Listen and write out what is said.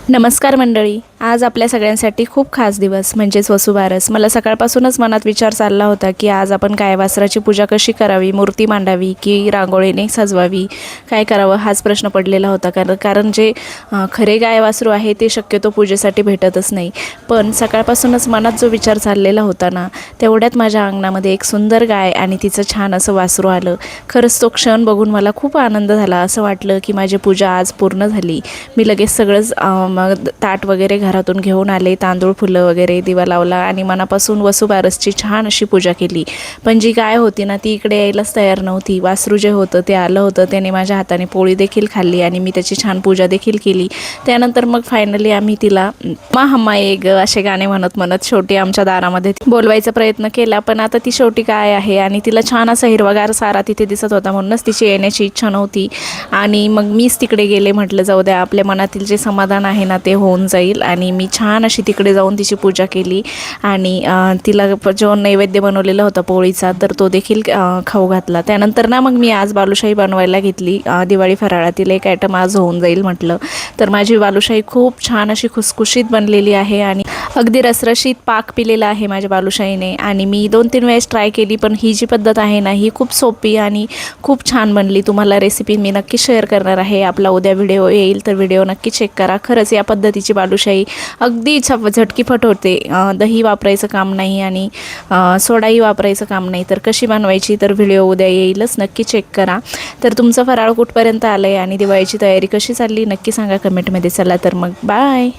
नमस्कार मंडळी, आज आपल्या सगळ्यांसाठी खूप खास दिवस म्हणजेच वसुबारस। मला सकाळपासूनच मनात विचार चालला होता की आज आपण गाय वासराची पूजा कशी करावी, मूर्ती मांडावी की रांगोळीने सजवावी, काय करावं हाच प्रश्न पडलेला होता। कारण जे खरे गाय वासरू आहे ते शक्यतो पूजेसाठी भेटतच नाही। पण सकाळपासूनच मनात जो विचार चाललेला होता ना, तेवढ्यात माझ्या अंगणामध्ये एक सुंदर गाय आणि तिचं छान असं वासरू आलं। खरंच तो क्षण बघून मला खूप आनंद झाला। असं वाटलं की माझी पूजा आज पूर्ण झाली। मी लगेच सगळंच मग ताट वगैरे घरातून घेऊन आले, तांदूळ फुलं वगैरे दिवा लावला आणि मनापासून वसुबारसची छान अशी पूजा केली। पण जी गाय होती ना ती इकडे यायलाच तयार नव्हती। वासरू जे होतं ते आलं होतं, त्याने माझ्या हाताने पोळी देखील खाल्ली आणि मी त्याची छान पूजा देखील केली। त्यानंतर मग फायनली आम्ही तिला मा हम्मा एक असे गाणे म्हणत म्हणत शेवटी आमच्या दारामध्ये बोलवायचा प्रयत्न केला। पण आता ती शेवटी गाय आहे आणि तिला छान असा हिरवागार सारा तिथे दिसत होता, म्हणूनच तिची येण्याची इच्छा नव्हती आणि मग मीच तिकडे गेले। म्हटलं जाऊ द्या, आपल्या मनातील जे समाधान आहे ना ते होऊन जाईल। आणि मी छान अशी तिकडे जाऊन तिची पूजा केली आणि तिला जो नैवेद्य बनवलेला होता पोळीचा तर तो देखील खाऊ घातला। त्यानंतर ना मग मी आज बालुशाही बनवायला घेतली। दिवाळी फराळातील एक आयटम आज होऊन जाईल म्हटलं। तर माझी बालुशाही खूप छान अशी खुसखुशीत बनलेली आहे आणि अगदी रसरशीत पाक पिलेला आहे माझ्या बालुशाहीने। आणि मी 2-3 वेळेस ट्राय केली, पण ही जी पद्धत आहे ना ही खूप सोपी आणि खूप छान बनली। तुम्हाला रेसिपी मी नक्की शेअर करणार आहे। आपला उद्या व्हिडिओ येईल तर व्हिडिओ नक्की चेक करा। खरंच या पद्धतीची बालुशाही अगदी झटकीफट होते। दही वापरायचं काम नाही आणि सोडाही वापरायचं काम नाही। तर कशी बनवायची तर व्हिडिओ उद्या येईलच, नक्की चेक करा। तर तुमचं फराळ कुठपर्यंत आलं आहे आणि दिवाळीची तयारी कशी चालली नक्की सांगा कमेंटमध्ये। चला तर मग बाय।